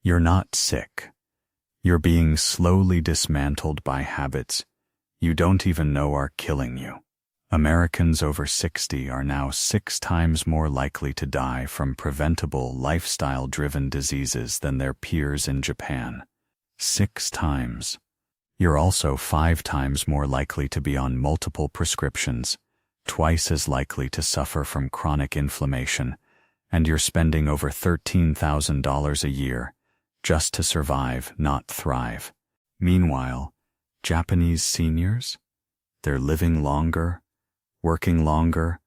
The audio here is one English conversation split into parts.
You're not sick. You're being slowly dismantled by habits you don't even know are killing you. Americans over 60 are now 6 times more likely to die from preventable lifestyle-driven diseases than their peers in Japan. 6 times. You're also 5 times more likely to be on multiple prescriptions, twice as likely to suffer from chronic inflammation, and you're spending over $13,000 a year just to survive, not thrive. Meanwhile, Japanese seniors? They're living longer, working longer,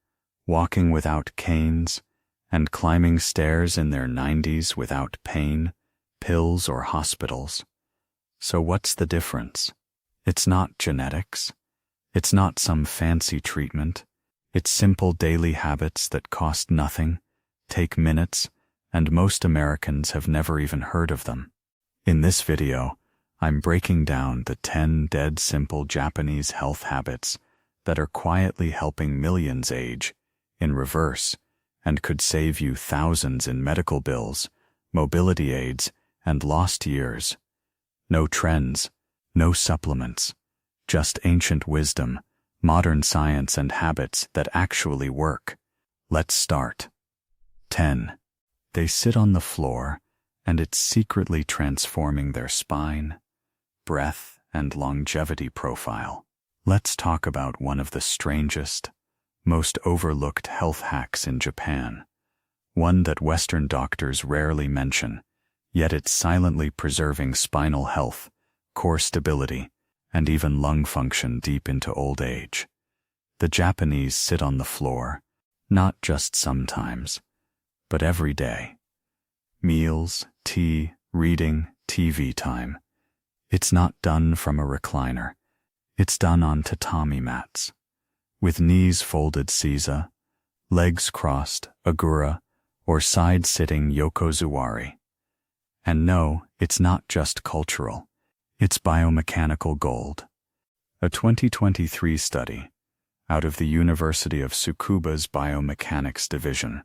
walking without canes, and climbing stairs in their 90s without pain, pills, or hospitals. So what's the difference? It's not genetics. It's not some fancy treatment. It's simple daily habits that cost nothing, take minutes, and most Americans have never even heard of them. In this video, I'm breaking down the 10 dead simple Japanese health habits that are quietly helping millions age in reverse and could save you thousands in medical bills, mobility aids, and lost years. No trends, no supplements, just ancient wisdom, modern science, and habits that actually work. Let's start. 10. They sit on the floor, and it's secretly transforming their spine, breath, and longevity profile. Let's talk about one of the strangest, most overlooked health hacks in Japan. One that Western doctors rarely mention, yet it's silently preserving spinal health, core stability, and even lung function deep into old age. The Japanese sit on the floor, not just sometimes, but every day. Meals, tea, reading, TV time. It's not done from a recliner. It's done on tatami mats, with knees folded seiza, legs crossed, agura, or side-sitting yokozuwari. And no, it's not just cultural. It's biomechanical gold. A 2023 study, out of the University of Tsukuba's Biomechanics Division,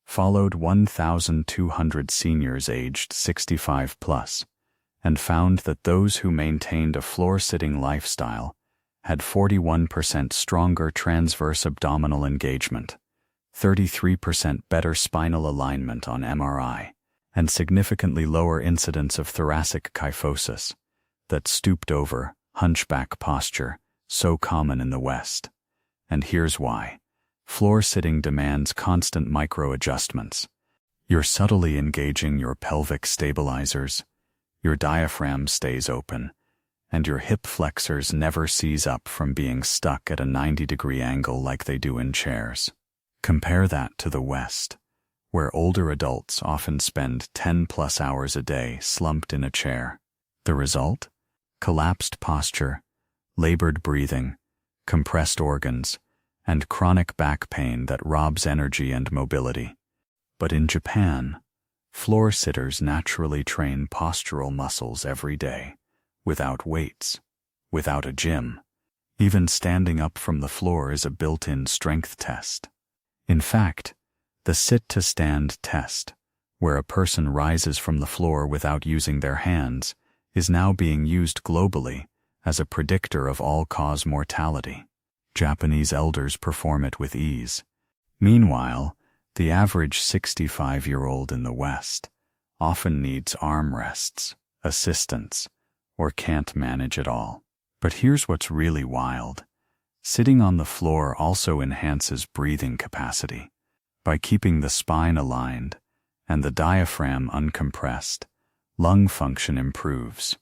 followed 1,200 seniors aged 65 plus, and found that those who maintained a floor-sitting lifestyle had 41% stronger transverse abdominal engagement, 33% better spinal alignment on MRI, and significantly lower incidence of thoracic kyphosis, that stooped over, hunchback posture, so common in the West. And here's why. Floor-sitting demands constant micro-adjustments. You're subtly engaging your pelvic stabilizers, your diaphragm stays open, and your hip flexors never seize up from being stuck at a 90-degree angle like they do in chairs. Compare that to the West, where older adults often spend 10+ hours a day slumped in a chair. The result? Collapsed posture, labored breathing, compressed organs, and chronic back pain that robs energy and mobility. But in Japan, floor sitters naturally train postural muscles every day, without weights, without a gym. Even standing up from the floor is a built-in strength test. In fact, the sit-to-stand test, where a person rises from the floor without using their hands, is now being used globally as a predictor of all-cause mortality. Japanese elders perform it with ease. Meanwhile, the average 65-year-old in the West often needs arm rests, assistance, or can't manage at all. But here's what's really wild. Sitting on the floor also enhances breathing capacity. By keeping the spine aligned and the diaphragm uncompressed, lung function improves.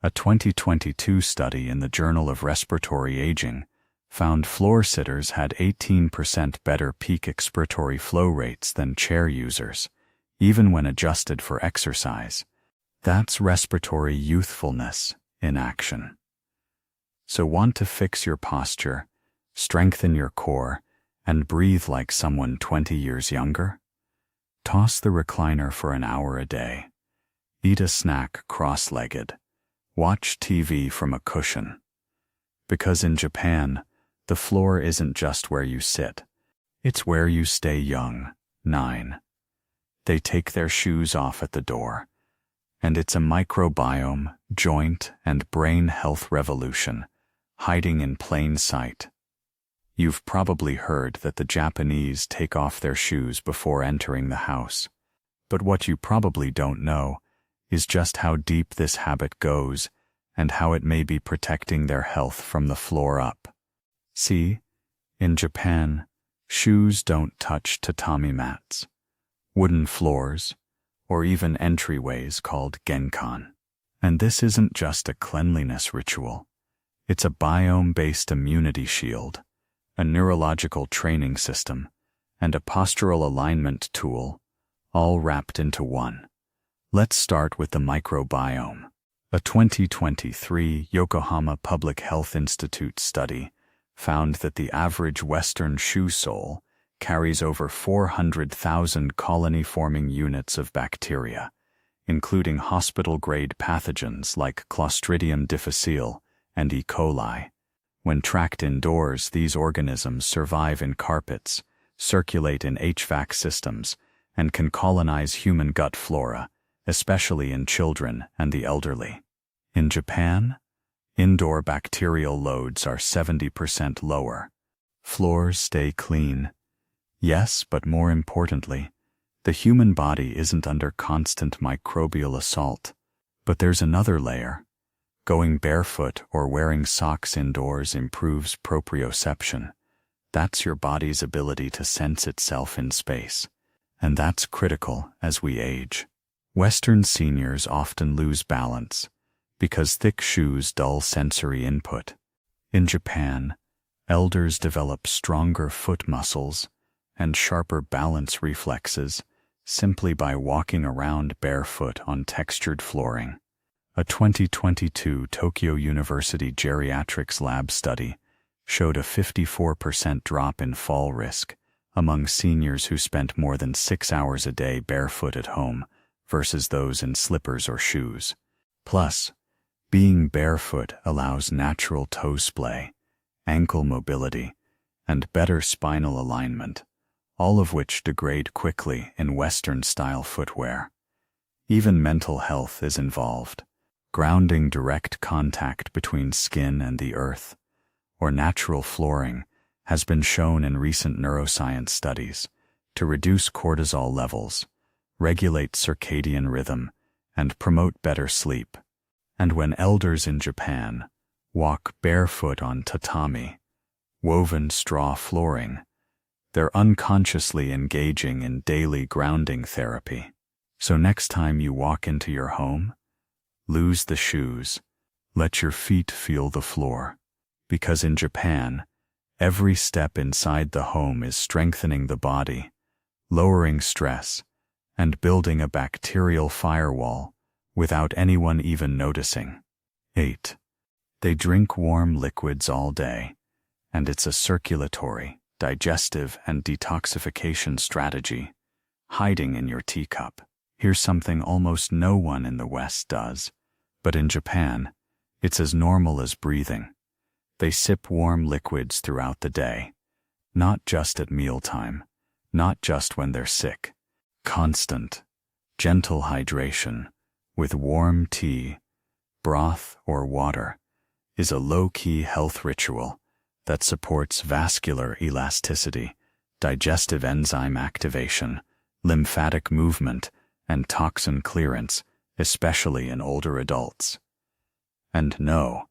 A 2022 study in the Journal of Respiratory Aging found floor sitters had 18% better peak expiratory flow rates than chair users, even when adjusted for exercise. That's respiratory youthfulness in action. So want to fix your posture, strengthen your core, and breathe like someone 20 years younger? Toss the recliner for an hour a day. Eat a snack cross-legged. Watch TV from a cushion. Because in Japan, the floor isn't just where you sit. It's where you stay young. 9. They take their shoes off at the door, And it's a microbiome, joint, and brain health revolution, hiding in plain sight. You've probably heard that the Japanese take off their shoes before entering the house. But what you probably don't know is just how deep this habit goes and how it may be protecting their health from the floor up. See, in Japan, shoes don't touch tatami mats, wooden floors, or even entryways called genkan. And this isn't just a cleanliness ritual. It's a biome-based immunity shield, a neurological training system, and a postural alignment tool, all wrapped into one. Let's start with the microbiome. A 2023 Yokohama Public Health Institute study found that the average Western shoe sole carries over 400,000 colony-forming units of bacteria, including hospital-grade pathogens like Clostridium difficile and E. coli. When tracked indoors, these organisms survive in carpets, circulate in HVAC systems, and can colonize human gut flora, especially in children and the elderly. In Japan, indoor bacterial loads are 70% lower. Floors stay clean. Yes, but more importantly, the human body isn't under constant microbial assault. But there's another layer. Going barefoot or wearing socks indoors improves proprioception. That's your body's ability to sense itself in space. And that's critical as we age. Western seniors often lose balance because thick shoes dull sensory input. In Japan, elders develop stronger foot muscles and sharper balance reflexes simply by walking around barefoot on textured flooring. A 2022 Tokyo University Geriatrics Lab study showed a 54% drop in fall risk among seniors who spent more than 6 hours a day barefoot at home versus those in slippers or shoes. Plus, being barefoot allows natural toe splay, ankle mobility, and better spinal alignment, all of which degrade quickly in Western-style footwear. Even mental health is involved. Grounding, direct contact between skin and the earth, or natural flooring, has been shown in recent neuroscience studies to reduce cortisol levels, regulate circadian rhythm, and promote better sleep. And when elders in Japan walk barefoot on tatami, woven straw flooring, they're unconsciously engaging in daily grounding therapy. So next time you walk into your home, lose the shoes. Let your feet feel the floor. Because in Japan, every step inside the home is strengthening the body, lowering stress, and building a bacterial firewall without anyone even noticing. 8. They drink warm liquids all day, and it's a circulatory, digestive, and detoxification strategy hiding in your teacup. Here's something almost no one in the West does, but in Japan, it's as normal as breathing. They sip warm liquids throughout the day, not just at mealtime, not just when they're sick. Constant, gentle hydration with warm tea, broth, or water is a low-key health ritual that supports vascular elasticity, digestive enzyme activation, lymphatic movement, and toxin clearance, especially in older adults. And no,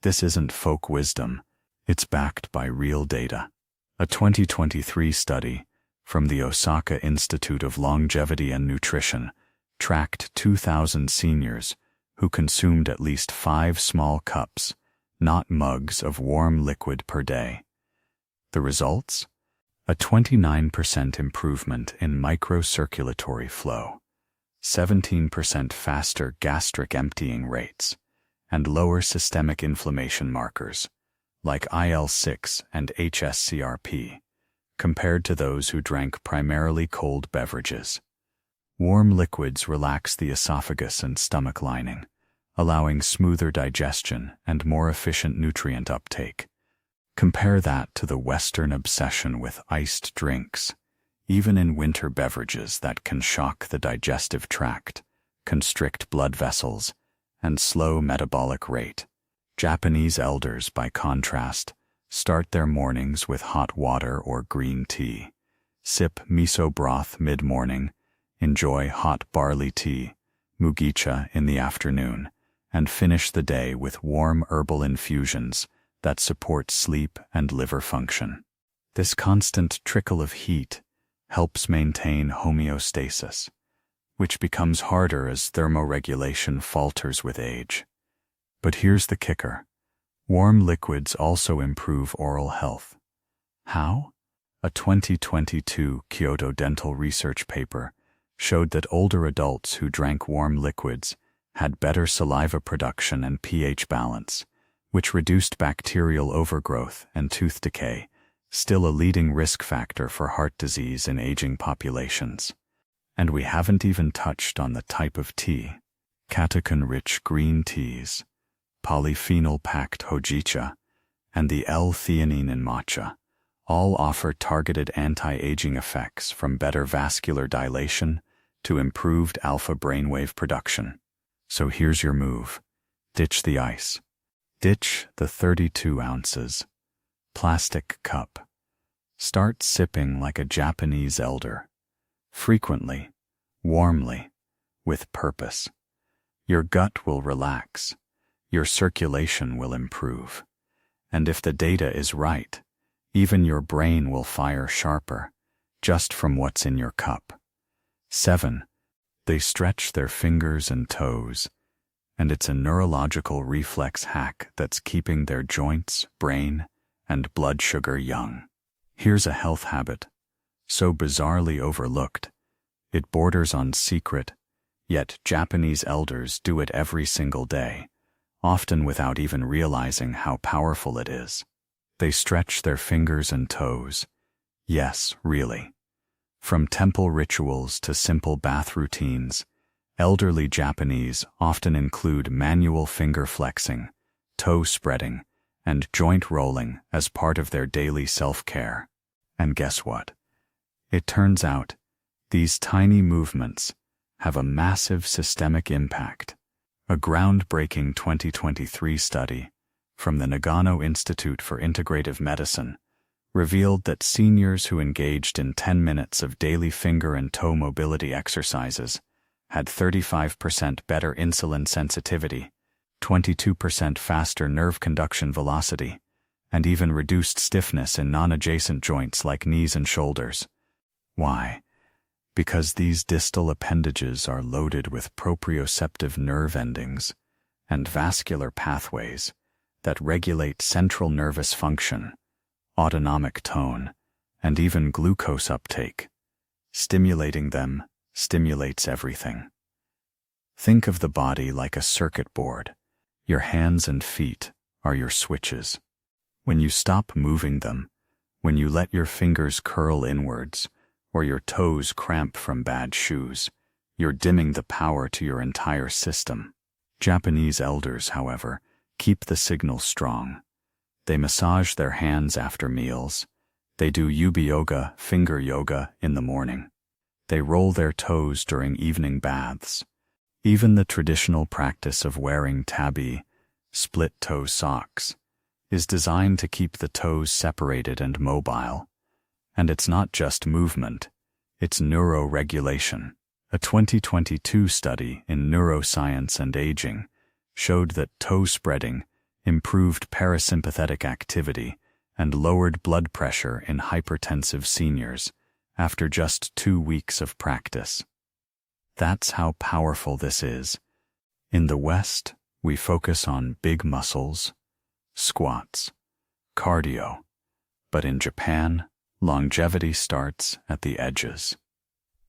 this isn't folk wisdom. It's backed by real data. A 2023 study from the Osaka Institute of Longevity and Nutrition tracked 2,000 seniors who consumed at least 5 small cups, not mugs, of warm liquid per day. The results? A 29% improvement in microcirculatory flow, 17% faster gastric emptying rates, and lower systemic inflammation markers, like IL-6 and HSCRP, compared to those who drank primarily cold beverages. Warm liquids relax the esophagus and stomach lining, allowing smoother digestion and more efficient nutrient uptake. Compare that to the Western obsession with iced drinks, even in winter beverages that can shock the digestive tract, constrict blood vessels, and slow metabolic rate. Japanese elders, by contrast, start their mornings with hot water or green tea, sip miso broth mid-morning, enjoy hot barley tea, mugicha in the afternoon, and finish the day with warm herbal infusions that support sleep and liver function. This constant trickle of heat helps maintain homeostasis, which becomes harder as thermoregulation falters with age. But here's the kicker. Warm liquids also improve oral health. How? A 2022 Kyoto Dental Research paper showed that older adults who drank warm liquids had better saliva production and pH balance, which reduced bacterial overgrowth and tooth decay, still a leading risk factor for heart disease in aging populations. And we haven't even touched on the type of tea. Catechin-rich green teas, polyphenol-packed hojicha, and the L-theanine in matcha all offer targeted anti-aging effects, from better vascular dilation to improved alpha brainwave production. So here's your move. Ditch the ice. Ditch the 32 ounces plastic cup. Start sipping like a Japanese elder. Frequently, warmly, with purpose. Your gut will relax. Your circulation will improve. And if the data is right, even your brain will fire sharper, just from what's in your cup. 7. They stretch their fingers and toes, and it's a neurological reflex hack that's keeping their joints, brain, and blood sugar young. Here's a health habit, so bizarrely overlooked, it borders on secret, yet Japanese elders do it every single day, often without even realizing how powerful it is. They stretch their fingers and toes. Yes, really. From temple rituals to simple bath routines, elderly Japanese often include manual finger flexing, toe spreading, and joint rolling as part of their daily self-care. And guess what? It turns out these tiny movements have a massive systemic impact. A groundbreaking 2023 study from the Nagano Institute for Integrative Medicine revealed that seniors who engaged in 10 minutes of daily finger and toe mobility exercises had 35% better insulin sensitivity, 22% faster nerve conduction velocity, and even reduced stiffness in non-adjacent joints like knees and shoulders. Why? Because these distal appendages are loaded with proprioceptive nerve endings and vascular pathways that regulate central nervous function, autonomic tone, and even glucose uptake. Stimulating them stimulates everything. Think of the body like a circuit board. Your hands and feet are your switches. When you stop moving them, when you let your fingers curl inwards, or your toes cramp from bad shoes, you're dimming the power to your entire system. Japanese elders, however, keep the signal strong. They massage their hands after meals. They do yubi yoga, finger yoga, in the morning. They roll their toes during evening baths. Even the traditional practice of wearing tabi, split-toe socks, is designed to keep the toes separated and mobile. And it's not just movement, it's neuroregulation. A 2022 study in Neuroscience and Aging showed that toe spreading improved parasympathetic activity and lowered blood pressure in hypertensive seniors after just 2 weeks of practice. That's how powerful this is. In the West, we focus on big muscles, squats, cardio, but in Japan, longevity starts at the edges.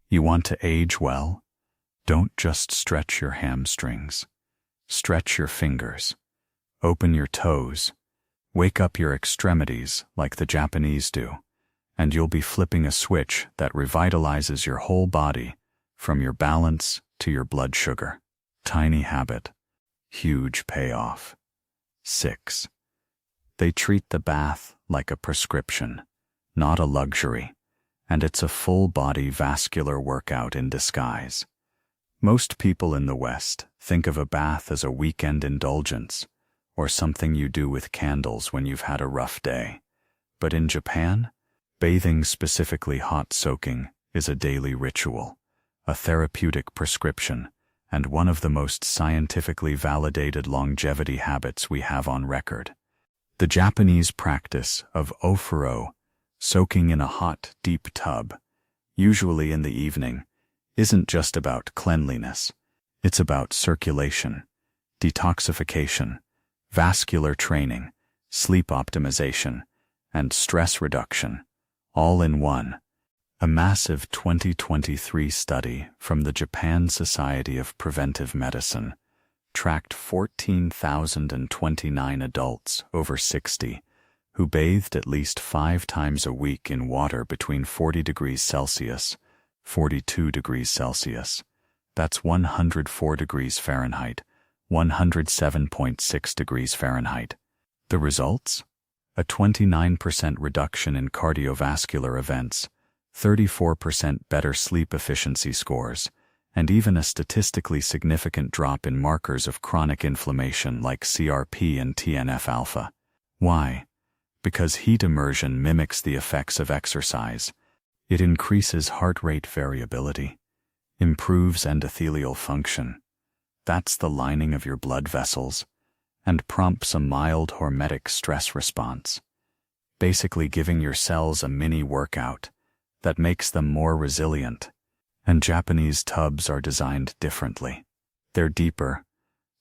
You want to age well? Don't just stretch your hamstrings. Stretch your fingers. Open your toes. Wake up your extremities like the Japanese do, and you'll be flipping a switch that revitalizes your whole body, from your balance to your blood sugar. Tiny habit, huge payoff. 6. They treat the bath like a prescription, not a luxury, and it's a full-body vascular workout in disguise. Most people in the West think of a bath as a weekend indulgence, or something you do with candles when you've had a rough day. But in Japan, bathing, specifically hot soaking, is a daily ritual, a therapeutic prescription, and one of the most scientifically validated longevity habits we have on record. The Japanese practice of ofuro, soaking in a hot, deep tub, usually in the evening, isn't just about cleanliness. It's about circulation, detoxification, vascular training, sleep optimization, and stress reduction, all in one. A massive 2023 study from the Japan Society of Preventive Medicine tracked 14,029 adults over 60 who bathed at least 5 times a week in water between 40 degrees Celsius, 42 degrees Celsius. That's 104 degrees Fahrenheit, 107.6 degrees Fahrenheit. The results? A 29% reduction in cardiovascular events, 34% better sleep efficiency scores, and even a statistically significant drop in markers of chronic inflammation like CRP and TNF-alpha. Why? Because heat immersion mimics the effects of exercise. It increases heart rate variability, improves endothelial function, that's the lining of your blood vessels, and prompts a mild hormetic stress response, basically giving your cells a mini workout that makes them more resilient. And Japanese tubs are designed differently. They're deeper,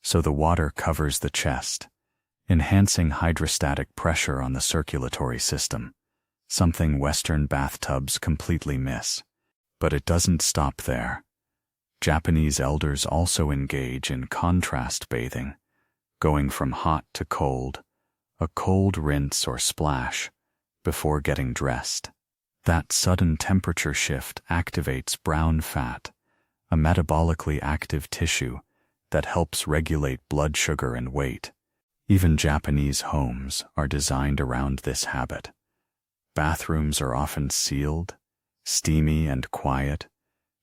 so the water covers the chest, enhancing hydrostatic pressure on the circulatory system, something Western bathtubs completely miss. But it doesn't stop there. Japanese elders also engage in contrast bathing, going from hot to cold, a cold rinse or splash, before getting dressed. That sudden temperature shift activates brown fat, a metabolically active tissue that helps regulate blood sugar and weight. Even Japanese homes are designed around this habit. Bathrooms are often sealed, steamy and quiet,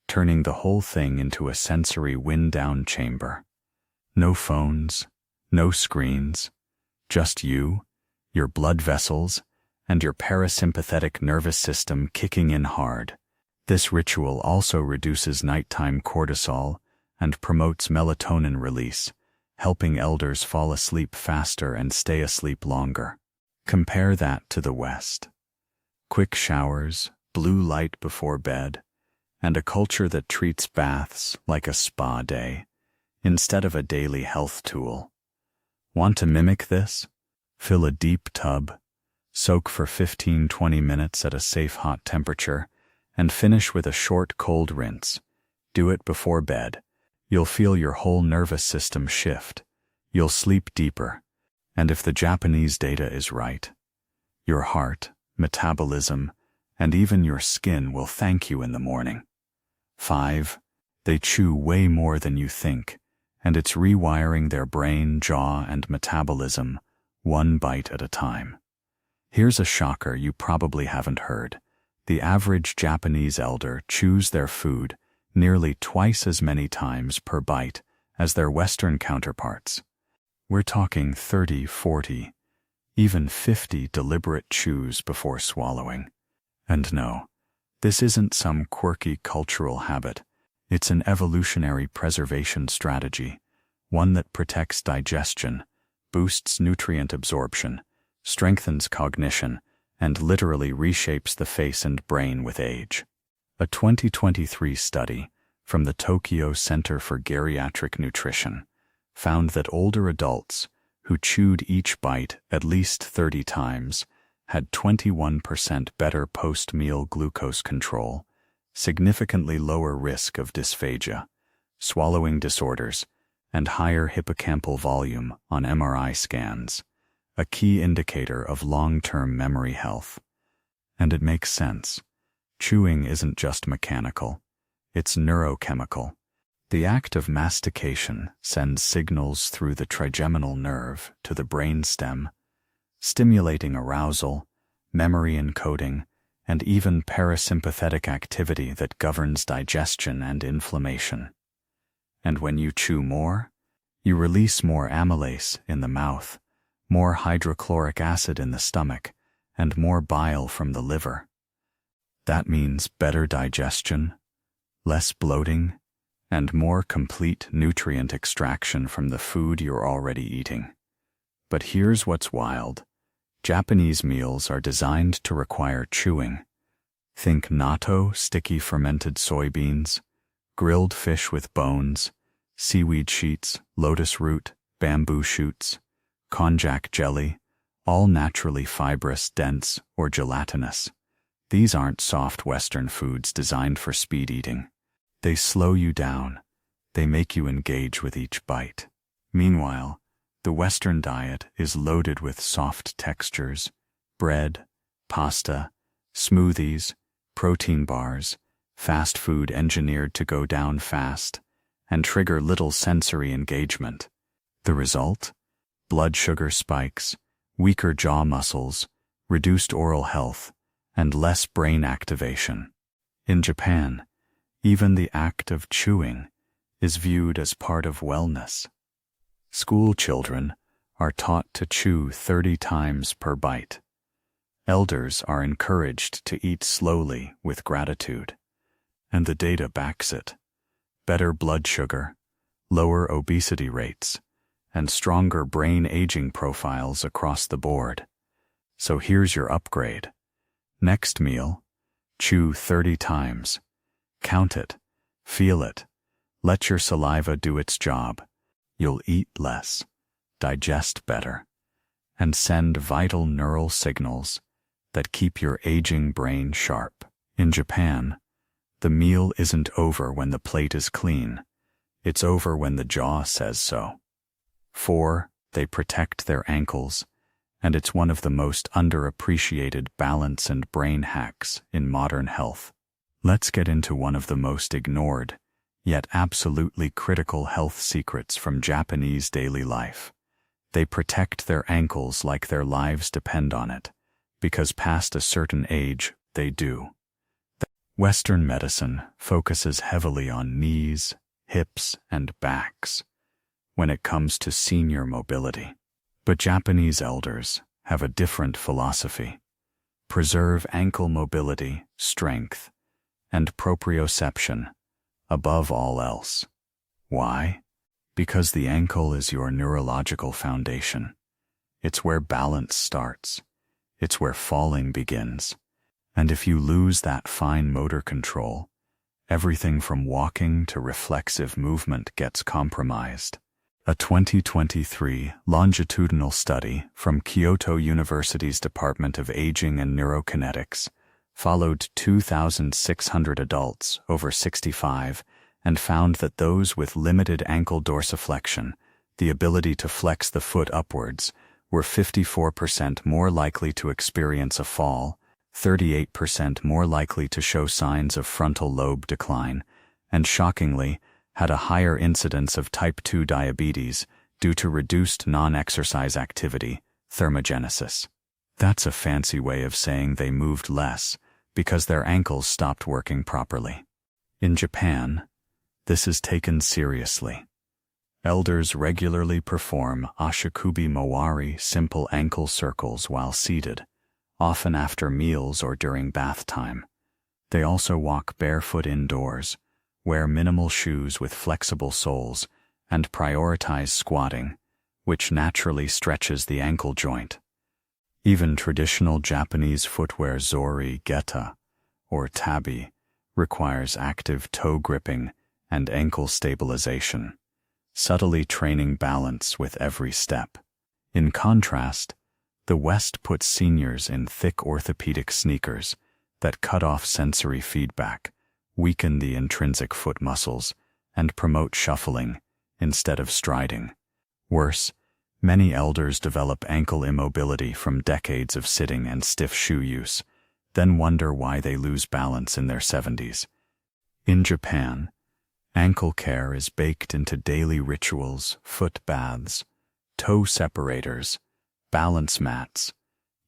turning the whole thing into a sensory wind-down chamber. No phones, no screens, just you, your blood vessels, and your parasympathetic nervous system kicking in hard. This ritual also reduces nighttime cortisol and promotes melatonin release, helping elders fall asleep faster and stay asleep longer. Compare that to the West. Quick showers, blue light before bed, and a culture that treats baths like a spa day, instead of a daily health tool. Want to mimic this? Fill a deep tub, soak for 15-20 minutes at a safe hot temperature, and finish with a short cold rinse. Do it before bed. You'll feel your whole nervous system shift. You'll sleep deeper. And if the Japanese data is right, your heart, metabolism, and even your skin will thank you in the morning. 5. They chew way more than you think, and it's rewiring their brain, jaw, and metabolism, one bite at a time. Here's a shocker you probably haven't heard. The average Japanese elder chews their food nearly twice as many times per bite as their Western counterparts. We're talking 30, 40, even 50 deliberate chews before swallowing. And no, this isn't some quirky cultural habit. It's an evolutionary preservation strategy, one that protects digestion, boosts nutrient absorption, strengthens cognition, and literally reshapes the face and brain with age. A 2023 study from the Tokyo Center for Geriatric Nutrition found that older adults who chewed each bite at least 30 times had 21% better post-meal glucose control, significantly lower risk of dysphagia, swallowing disorders, and higher hippocampal volume on MRI scans, a key indicator of long-term memory health. And it makes sense. Chewing isn't just mechanical, it's neurochemical. The act of mastication sends signals through the trigeminal nerve to the brainstem, stimulating arousal, memory encoding, and even parasympathetic activity that governs digestion and inflammation. And when you chew more, you release more amylase in the mouth, more hydrochloric acid in the stomach, and more bile from the liver. That means better digestion, less bloating, and more complete nutrient extraction from the food you're already eating. But here's what's wild. Japanese meals are designed to require chewing. Think natto, sticky fermented soybeans, grilled fish with bones, seaweed sheets, lotus root, bamboo shoots, konjac jelly, all naturally fibrous, dense, or gelatinous. These aren't soft Western foods designed for speed eating. They slow you down. They make you engage with each bite. Meanwhile, the Western diet is loaded with soft textures, bread, pasta, smoothies, protein bars, fast food engineered to go down fast and trigger little sensory engagement. The result? Blood sugar spikes, weaker jaw muscles, reduced oral health, and less brain activation. In Japan, even the act of chewing is viewed as part of wellness. School children are taught to chew 30 times per bite. Elders are encouraged to eat slowly with gratitude. And the data backs it. Better blood sugar, lower obesity rates, and stronger brain aging profiles across the board. So here's your upgrade. Next meal, chew 30 times. Count it, feel it, let your saliva do its job. You'll eat less, digest better, and send vital neural signals that keep your aging brain sharp. In Japan, the meal isn't over when the plate is clean. It's over when the jaw says so. 4. They protect their ankles, and it's one of the most underappreciated balance and brain hacks in modern health. Let's get into one of the most ignored, yet absolutely critical health secrets from Japanese daily life. They protect their ankles like their lives depend on it, because past a certain age, they do. Western medicine focuses heavily on knees, hips, and backs when it comes to senior mobility. But Japanese elders have a different philosophy. Preserve ankle mobility, strength, and proprioception above all else. Why? Because the ankle is your neurological foundation. It's where balance starts. It's where falling begins. And if you lose that fine motor control, everything from walking to reflexive movement gets compromised. A 2023 longitudinal study from Kyoto University's Department of Aging and Neurokinetics followed 2,600 adults over 65 and found that those with limited ankle dorsiflexion, the ability to flex the foot upwards, were 54% more likely to experience a fall, 38% more likely to show signs of frontal lobe decline, and shockingly, had a higher incidence of type 2 diabetes due to reduced non-exercise activity, thermogenesis. That's a fancy way of saying they moved less because their ankles stopped working properly. In Japan, this is taken seriously. Elders regularly perform ashikubi mowari, simple ankle circles while seated, often after meals or during bath time. They also walk barefoot indoors, wear minimal shoes with flexible soles, and prioritize squatting, which naturally stretches the ankle joint. Even traditional Japanese footwear zori, geta, or tabi, requires active toe gripping and ankle stabilization, subtly training balance with every step. In contrast, the West puts seniors in thick orthopedic sneakers that cut off sensory feedback, weaken the intrinsic foot muscles, and promote shuffling instead of striding. Worse, many elders develop ankle immobility from decades of sitting and stiff shoe use, then wonder why they lose balance in their 70s. In Japan, ankle care is baked into daily rituals, foot baths, toe separators, balance mats,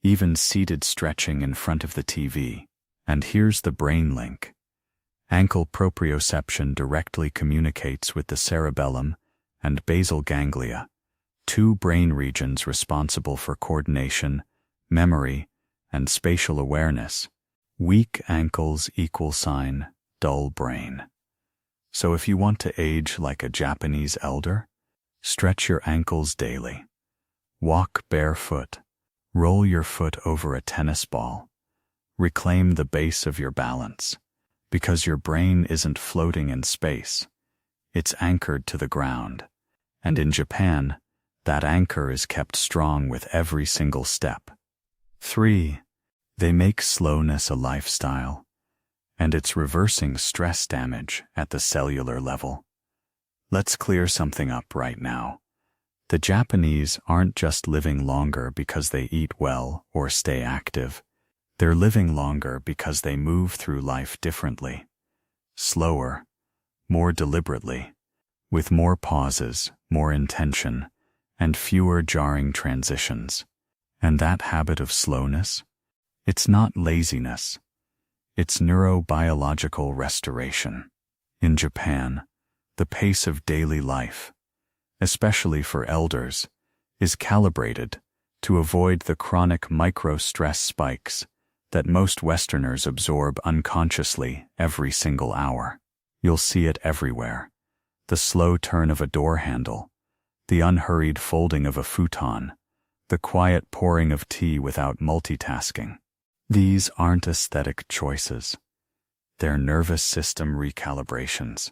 even seated stretching in front of the TV. And here's the brain link. Ankle proprioception directly communicates with the cerebellum and basal ganglia, two brain regions responsible for coordination, memory, and spatial awareness. Weak ankles equal sign dull brain. So if you want to age like a Japanese elder, stretch your ankles daily. Walk barefoot. Roll your foot over a tennis ball. Reclaim the base of your balance, because your brain isn't floating in space. It's anchored to the ground. And in Japan, that anchor is kept strong with every single step. 3. They make slowness a lifestyle, and it's reversing stress damage at the cellular level. Let's clear something up right now. The Japanese aren't just living longer because they eat well or stay active. They're living longer because they move through life differently, slower, more deliberately, with more pauses, more intention, and fewer jarring transitions. And that habit of slowness, it's not laziness. It's neurobiological restoration. In Japan, the pace of daily life, especially for elders, is calibrated to avoid the chronic micro-stress spikes that most Westerners absorb unconsciously every single hour. You'll see it everywhere. The slow turn of a door handle, the unhurried folding of a futon, the quiet pouring of tea without multitasking. These aren't aesthetic choices. They're nervous system recalibrations.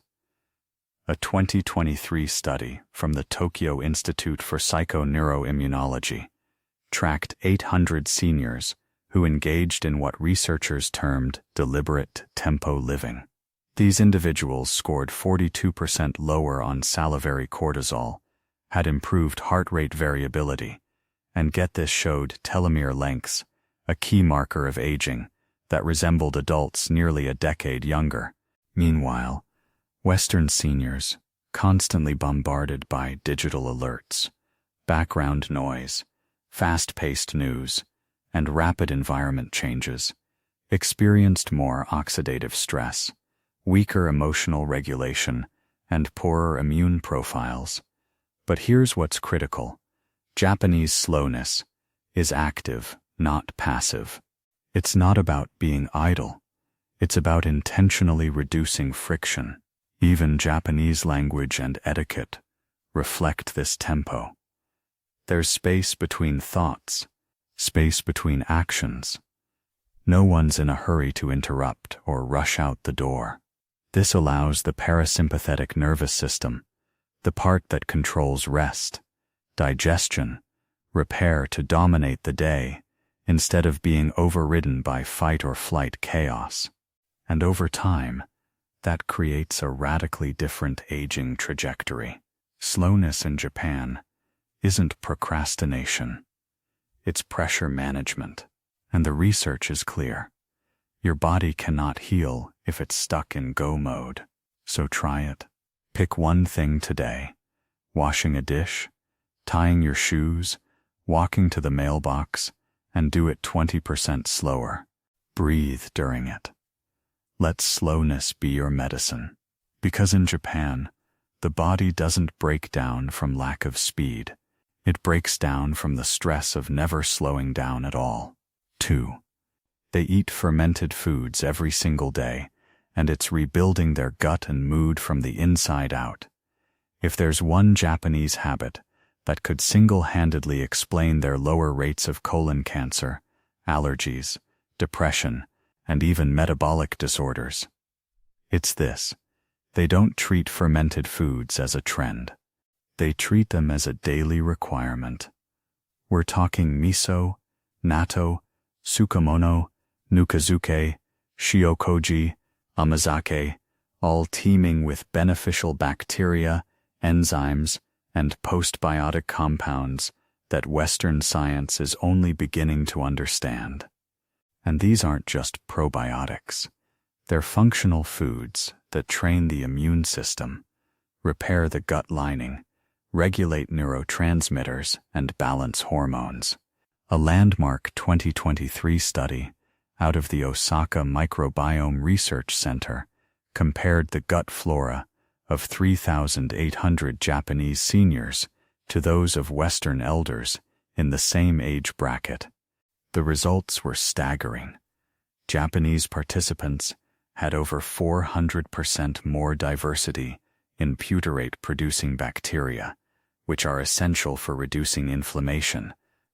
A 2023 study from the Tokyo Institute for Psychoneuroimmunology tracked 800 seniors who engaged in what researchers termed deliberate tempo living. These individuals scored 42% lower on salivary cortisol, had improved heart rate variability, and get this, showed telomere lengths, a key marker of aging, that resembled adults nearly a decade younger. Meanwhile, Western seniors, constantly bombarded by digital alerts, background noise, fast-paced news, and rapid environment changes, experienced more oxidative stress, weaker emotional regulation, and poorer immune profiles. But here's what's critical. Japanese slowness is active, not passive. It's not about being idle. It's about intentionally reducing friction. Even Japanese language and etiquette reflect this tempo. There's space between thoughts, space between actions. No one's in a hurry to interrupt or rush out the door. This allows the parasympathetic nervous system, the part that controls rest, digestion, repair, to dominate the day instead of being overridden by fight or flight chaos. And over time, that creates a radically different aging trajectory. Slowness in Japan isn't procrastination. It's pressure management. And the research is clear. Your body cannot heal if it's stuck in go mode. So try it. Pick one thing today. Washing a dish, tying your shoes, walking to the mailbox, and do it 20% slower. Breathe during it. Let slowness be your medicine. Because in Japan, the body doesn't break down from lack of speed. It breaks down from the stress of never slowing down at all. 2. They eat fermented foods every single day, and it's rebuilding their gut and mood from the inside out. If there's one Japanese habit that could single-handedly explain their lower rates of colon cancer, allergies, depression, and even metabolic disorders, it's this. They don't treat fermented foods as a trend. They treat them as a daily requirement. We're talking miso, natto, tsukemono, nukazuke, shiokoji, amazake, all teeming with beneficial bacteria, enzymes, and postbiotic compounds that Western science is only beginning to understand. And these aren't just probiotics. They're functional foods that train the immune system, repair the gut lining, regulate neurotransmitters, and balance hormones. A landmark 2023 study out of the Osaka Microbiome Research Center compared the gut flora of 3,800 Japanese seniors to those of Western elders in the same age bracket. The results were staggering. Japanese participants had over 400% more diversity in butyrate-producing bacteria, which are essential for reducing inflammation,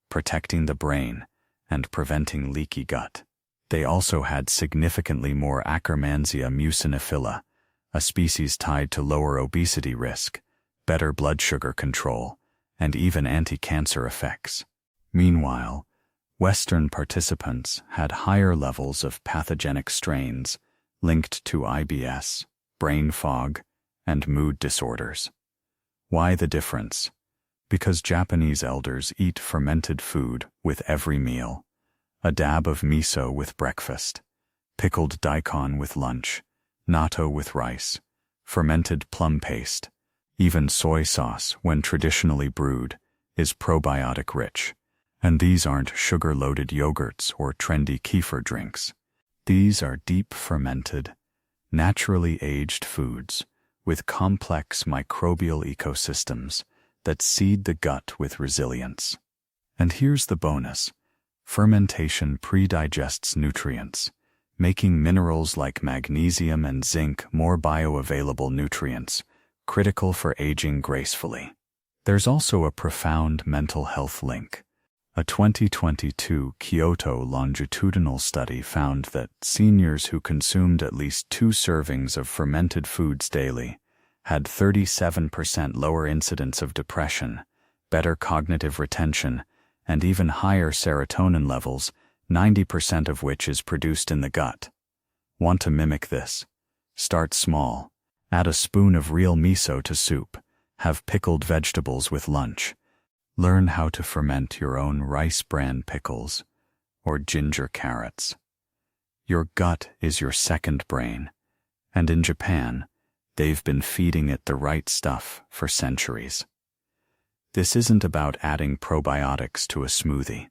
protecting the brain, and preventing leaky gut. They also had significantly more Akkermansia muciniphila, a species tied to lower obesity risk, better blood sugar control, and even anti-cancer effects. Meanwhile, Western participants had higher levels of pathogenic strains linked to IBS, brain fog, and mood disorders. Why the difference? Because Japanese elders eat fermented food with every meal, a dab of miso with breakfast, pickled daikon with lunch, natto with rice, fermented plum paste, even soy sauce, when traditionally brewed, is probiotic rich. And these aren't sugar-loaded yogurts or trendy kefir drinks. These are deep fermented, naturally aged foods with complex microbial ecosystems that seed the gut with resilience. And here's the bonus. Fermentation pre-digests nutrients, making minerals like magnesium and zinc more bioavailable nutrients, critical for aging gracefully. There's also a profound mental health link. A 2022 Kyoto longitudinal study found that seniors who consumed at least 2 servings of fermented foods daily had 37% lower incidence of depression, better cognitive retention, and even higher serotonin levels, 90% of which is produced in the gut. Want to mimic this? Start small. Add a spoon of real miso to soup. Have pickled vegetables with lunch. Learn how to ferment your own rice bran pickles or ginger carrots. Your gut is your second brain, and in Japan, they've been feeding it the right stuff for centuries. This isn't about adding probiotics to a smoothie.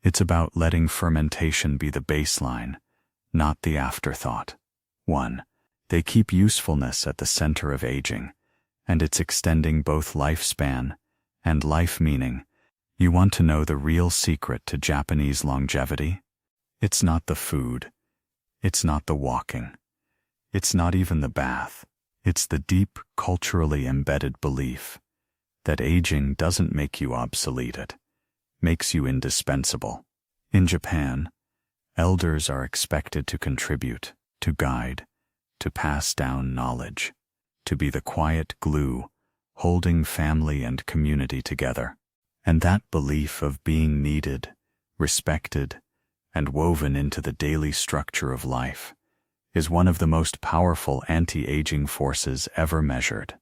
It's about letting fermentation be the baseline, not the afterthought. 1. They keep usefulness at the center of aging, and it's extending both lifespan and life meaning. You want to know the real secret to Japanese longevity? It's not the food. It's not the walking. It's not even the bath. It's the deep, culturally embedded belief that aging doesn't make you obsolete, it makes you indispensable. In Japan, elders are expected to contribute, to guide, to pass down knowledge, to be the quiet glue holding family and community together. And that belief of being needed, respected, and woven into the daily structure of life is one of the most powerful anti-aging forces ever measured.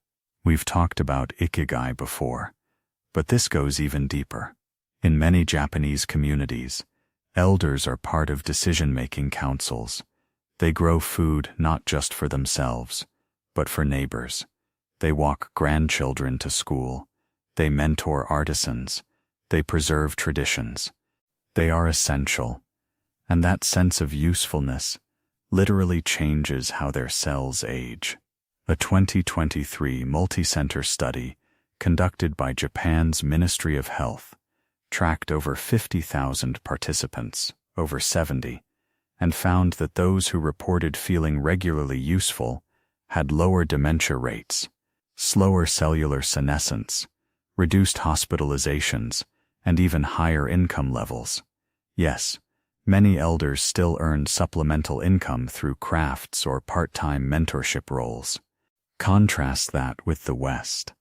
We've talked about ikigai before, but this goes even deeper. In many Japanese communities, elders are part of decision-making councils. They grow food not just for themselves, but for neighbors. They walk grandchildren to school. They mentor artisans. They preserve traditions. They are essential, and that sense of usefulness literally changes how their cells age. A 2023 multi-center study conducted by Japan's Ministry of Health tracked over 50,000 participants, over 70, and found that those who reported feeling regularly useful had lower dementia rates, slower cellular senescence, reduced hospitalizations, and even higher income levels. Yes, many elders still earn supplemental income through crafts or part-time mentorship roles. Contrast that with the West,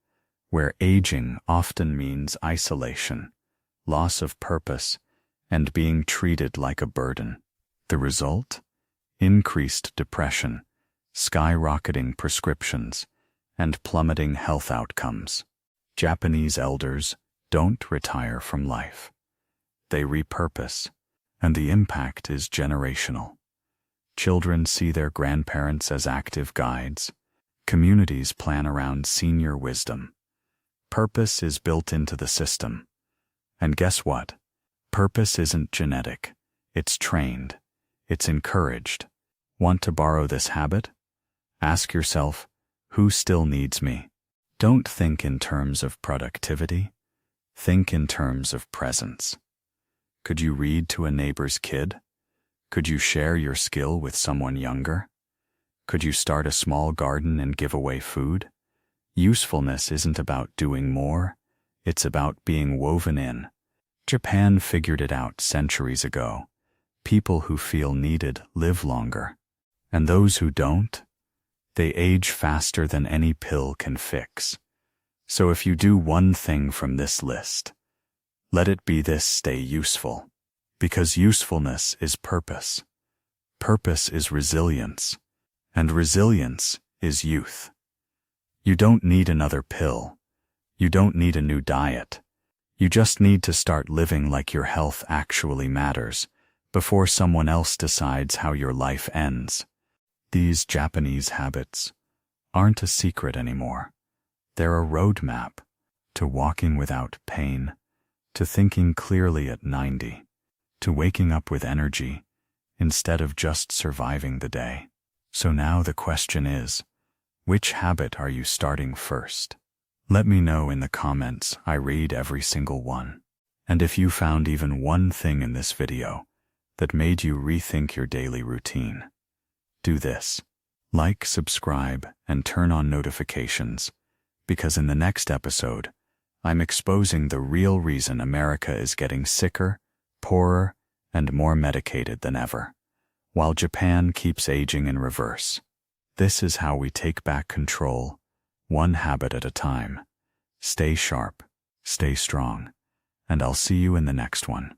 where aging often means isolation, loss of purpose, and being treated like a burden. The result? Increased depression, skyrocketing prescriptions, and plummeting health outcomes. Japanese elders don't retire from life. They repurpose, and the impact is generational. Children see their grandparents as active guides. Communities plan around senior wisdom. Purpose is built into the system. And guess what? Purpose isn't genetic. It's trained. It's encouraged. Want to borrow this habit? Ask yourself, who still needs me? Don't think in terms of productivity. Think in terms of presence. Could you read to a neighbor's kid? Could you share your skill with someone younger? Could you start a small garden and give away food? Usefulness isn't about doing more, it's about being woven in. Japan figured it out centuries ago. People who feel needed live longer. And those who don't, they age faster than any pill can fix. So if you do one thing from this list, let it be this: stay useful. Because usefulness is purpose. Purpose is resilience. And resilience is youth. You don't need another pill. You don't need a new diet. You just need to start living like your health actually matters before someone else decides how your life ends. These Japanese habits aren't a secret anymore. They're a roadmap to walking without pain, to thinking clearly at 90, to waking up with energy instead of just surviving the day. So now the question is, which habit are you starting first? Let me know in the comments. I read every single one. And if you found even one thing in this video that made you rethink your daily routine, do this: like, subscribe, and turn on notifications, because in the next episode, I'm exposing the real reason America is getting sicker, poorer, and more medicated than ever, while Japan keeps aging in reverse. This is how we take back control, one habit at a time. Stay sharp, stay strong, and I'll see you in the next one.